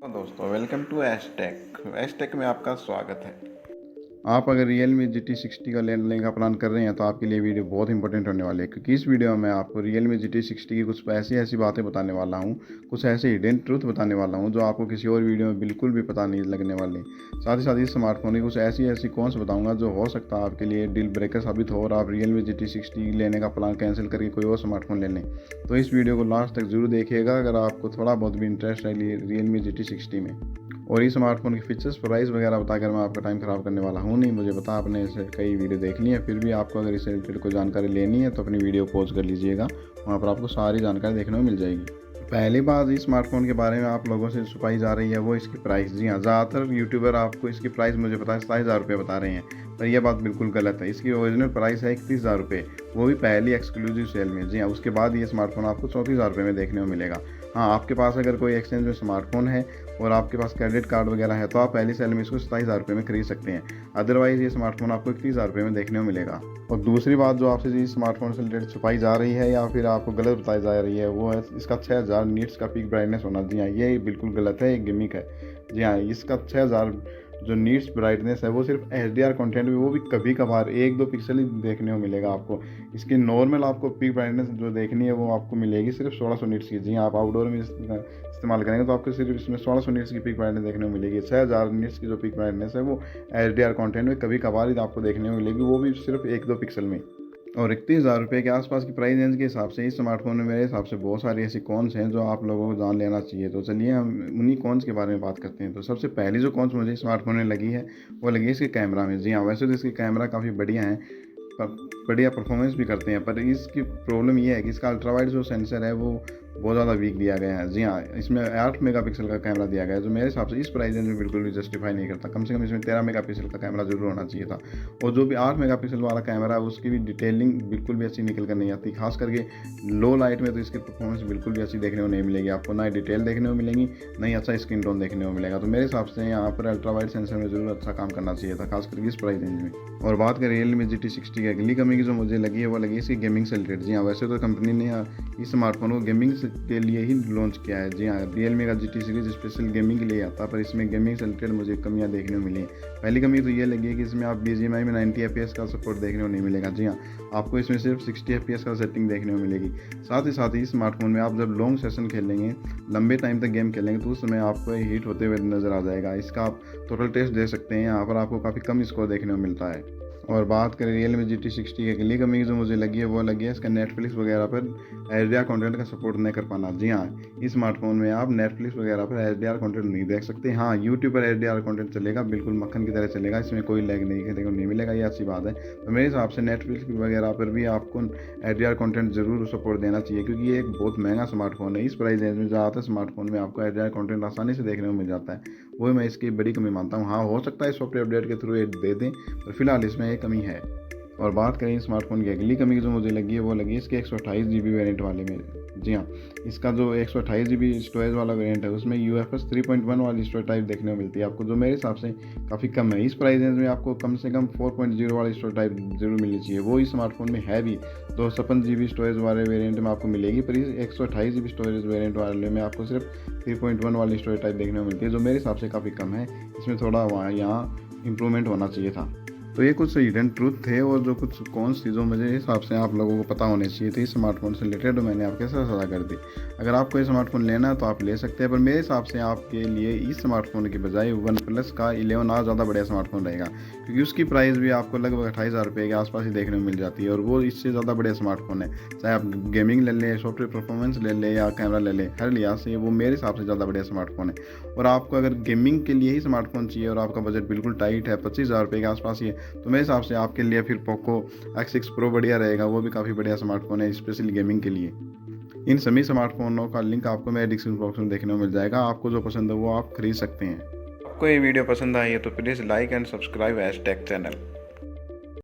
दोस्तों welcome to एशटेक में आपका स्वागत है। आप अगर Realme GT60 का लेने का प्लान कर रहे हैं तो आपके लिए वीडियो बहुत इंपॉर्टेंट होने वाली है, क्योंकि इस वीडियो में आपको Realme GT60 की कुछ ऐसी बातें बताने वाला हूं, कुछ ऐसे हिडन ट्रूथ बताने वाला हूं जो आपको किसी और वीडियो में बिल्कुल भी पता नहीं लगने वाले। साथ ही साथ इस स्मार्टफोन की कुछ ऐसी कॉन्स बताऊंगा जो हो सकता है आपके लिए डील ब्रेकर साबित हो और आप Realme GT60 लेने का प्लान कैंसिल करके कोई और स्मार्टफोन ले लें। तो इस वीडियो को लास्ट तक जरूर देखिएगा अगर आपको थोड़ा बहुत भी इंटरेस्ट है Realme GT60 में। और इस स्मार्टफोन के फीचर्स प्राइस वगैरह बताकर मैं आपका टाइम ख़राब करने वाला हूँ नहीं। मुझे पता आपने इसे कई वीडियो देख ली है, फिर भी आपको अगर इससे रिलेटेड कोई जानकारी लेनी है तो अपनी वीडियो पॉज कर लीजिएगा, वहाँ पर आपको सारी जानकारी देखने को मिल जाएगी। पहली बात इस स्मार्टफोन के बारे में आप लोगों से छुपाई जा रही है वो इसकी प्राइस। जी हाँ, ज़्यादातर यूट्यूबर आपको इसकी प्राइस मुझे पता है 27,000 रुपये बता रहे हैं, पर यह बात बिल्कुल गलत है। इसकी ओरिजिनल प्राइस है 31,000 रुपये, वो भी पहली एक्सक्लूसिव सेल में। जी हाँ, उसके बाद ये स्मार्टफोन आपको 34,000 रुपये में देखने को मिलेगा। हाँ, आपके पास अगर कोई एक्सचेंज में स्मार्टफोन है और आपके पास क्रेडिट कार्ड वगैरह है तो आप पहली सेल में इसको 27,000 रुपये में खरीद सकते हैं। अदरवाइज़ ये स्मार्टफोन आपको 31,000 रुपये में देखने को मिलेगा। और दूसरी बात जो आपसे इस स्मार्टफोन से रिलेटेड छुपाई जा रही है या फिर आपको गलत बताई जा रही है वो है इसका 6000 नीट्स का पीक ब्राइटनेस होना। जी हाँ, ये बिल्कुल गलत है, एक गिमिक है। जी हाँ, इसका 6000 जो नीट्स ब्राइटनेस है वो सिर्फ HDR कंटेंट में, वो भी कभी कभार 1-2 पिक्सल ही देखने को मिलेगा आपको। इसकी नॉर्मल आपको पीक ब्राइटनेस जो देखनी है वो आपको मिलेगी सिर्फ 1600 नीट्स की। जी हाँ, आप आउटडोर में इस्तेमाल करेंगे तो आपको सिर्फ इसमें 1600 नीट्स की पीक ब्राइटनेस देखने को मिलेगी। 6000 नीट्स की जो पीक ब्राइटनेस है वो HDR कंटेंट में कभी कभार ही आपको देखने को मिलेगी, वो भी सिर्फ 1-2 पिक्सल में। और 31,000 रुपये के आसपास की प्राइस रेंज के हिसाब से इस स्मार्टफोन में मेरे हिसाब से बहुत सारी ऐसी कॉन्स हैं जो आप लोगों को जान लेना चाहिए। तो चलिए हम उन्हीं कॉन्स के बारे में बात करते हैं। तो सबसे पहली जो कॉन्स मुझे स्मार्टफोन में लगी है वो लगी है इसके कैमरा में। जी हाँ, वैसे तो इसके कैमरा काफ़ी बढ़िया हैं, बढ़िया परफॉर्मेंस भी करते हैं, पर इसकी प्रॉब्लम ये है कि इसका अल्ट्रावाइड जो सेंसर है वो बहुत ज़्यादा वीक दिया गया है। जी हाँ, इसमें 8 मेगापिक्सल का कैमरा दिया गया है जो मेरे हिसाब से इस प्राइस रेंज में बिल्कुल भी जस्टिफाई नहीं करता। कम से कम इसमें 13 मेगापिक्सल का कैमरा जरूर होना चाहिए था। और जो भी 8 मेगापिक्सल वाला कैमरा है उसकी भी डिटेलिंग बिल्कुल भी अच्छी निकल कर नहीं आती, खास करके लो लाइट में तो इसकी परफॉर्मेंस बिल्कुल भी अच्छी देखने को नहीं मिलेगी आपको। ना ही डिटेल देखने को मिलेगी, ना ही अच्छा स्क्रीन टोन देखने को मिलेगा। तो मेरे हिसाब से यहाँ पर अल्ट्रावाइड सेंसर में जरूर अच्छा काम करना चाहिए था, खास करके इस प्राइस रेंज में। और बात करें Realme GT60 की अगली कमी की जो मुझे लगी है वो लगी इसकी गेमिंग से रिलेटेड। जी हाँ, वैसे तो कंपनी ने इस स्मार्टफोन को गेमिंग के लिए ही लॉन्च किया है। जी हाँ, Realme का GT सीरीज स्पेशल गेमिंग के लिए आता है, पर इसमें गेमिंग से रिलेटेड मुझे कमियां देखने को मिली हैं। पहली कमी तो ये लगी है कि इसमें आप BGMI में 90 FPS का सपोर्ट देखने को नहीं मिलेगा। जी हाँ, आपको इसमें सिर्फ 60 FPS का सेटिंग देखने को मिलेगी। साथ ही स्मार्टफोन में आप जब लॉन्ग सेशन खेलेंगे, लंबे टाइम तक गेम खेलेंगे तो उस समय आपको हीट होते हुए नज़र आ जाएगा। इसका आप टोटल टेस्ट दे सकते हैं, यहाँ पर आपको काफ़ी कम स्कोर देखने को मिलता है। और बात करें Realme GT60 की अगली कमी जो मुझे लगी है वो लगी है इसका नेटफ्लिक्स वगैरह पर HDR कंटेंट का सपोर्ट नहीं कर पाना। जी हाँ, इस स्मार्टफोन में आप नेटफ्लिक्स वगैरह पर HDR कंटेंट नहीं देख सकते। हाँ, यूट्यूब पर HDR कंटेंट चलेगा, बिल्कुल मक्खन की तरह चलेगा, इसमें कोई लैग नहीं देखने को नहीं मिलेगा, ये अच्छी बात है। तो मेरे हिसाब से नेटफ्लिक्स वगैरह पर भी आपको HDR कंटेंट जरूर सपोर्ट देना चाहिए, क्योंकि ये एक बहुत महंगा स्मार्टफोन है। इस प्राइस रेंज में ज़्यादातर स्मार्टफोन में आपको HDR कंटेंट आसानी से देखने को मिल जाता है, वो मैं इसकी बड़ी कमी मानता हूँ। हाँ, हो सकता है सॉफ्टवेयर अपडेट के थ्रू ये दे दें, पर फिलहाल इसमें एक कमी है। और बात करें स्मार्टफोन की अगली कमी जो मुझे लगी है वो लगी इसके 128 GB वेरिएंट वाले में। जी हाँ, इसका जो 128 GB स्टोरेज वाला वेरिएंट है उसमें UFS 3.1 वाली स्टोरेज टाइप देखने को मिलती है आपको, जो मेरे हिसाब से काफ़ी कम है। इस प्राइस रेंज में आपको कम से कम 4.0 वाली स्टोरेज टाइप जरूर मिलनी चाहिए। वो इस स्मार्टफोन में है भी, 256 GB स्टोरेज वाले वेरिएंट में आपको मिलेगी, पर इस 128 GB स्टोरेज वेरिएंट वाले में आपको सिर्फ 3.1 वाली स्टोरेज टाइप देखने को मिलती है, जो मेरे हिसाब से काफ़ी कम है। इसमें थोड़ा वहाँ यहाँ इंप्रूवमेंट होना चाहिए था। तो ये कुछ हिडन ट्रूथ थे और जो कुछ कॉन्स थी जो मुझे हिसाब से आप लोगों को पता होने चाहिए थे इस स्मार्टफोन से रिलेटेड, मैंने आपके साथ साझा कर दी। अगर आपको ये स्मार्टफोन लेना है तो आप ले सकते हैं, पर मेरे हिसाब से आपके लिए इस स्मार्टफोन के बजाय OnePlus का 11R ज़्यादा बढ़िया स्मार्टफोन रहेगा, क्योंकि उसकी प्राइस भी आपको लगभग 28,000 रुपये के आसपास ही देखने को मिल जाती है और वो इससे ज़्यादा बढ़िया स्मार्टफोन है। चाहे आप गेमिंग ले लें, सॉफ्टवेयर परफॉर्मेंस ले लें या कैमरा ले लें, हर लिहाज से वो मेरे हिसाब से ज़्यादा बढ़िया स्मार्टफोन है। और आपको अगर गेमिंग के लिए ही स्मार्टफोन चाहिए और आपका बजट बिल्कुल टाइट है, 25,000 रुपये के आसपास ही है, तो मेरे हिसाब से आपके लिए फिर पोको X6 Pro बढ़िया रहेगा। वो भी काफ़ी बढ़िया स्मार्टफोन है स्पेशली गेमिंग के लिए। इन सभी स्मार्टफोनों का लिंक आपको मेरे डिस्क्रिप्शन बॉक्स में देखने को मिल जाएगा। आपको जो पसंद है वो आप खरीद सकते हैं। आपको ये वीडियो पसंद आई है तो please like and subscribe @take channel.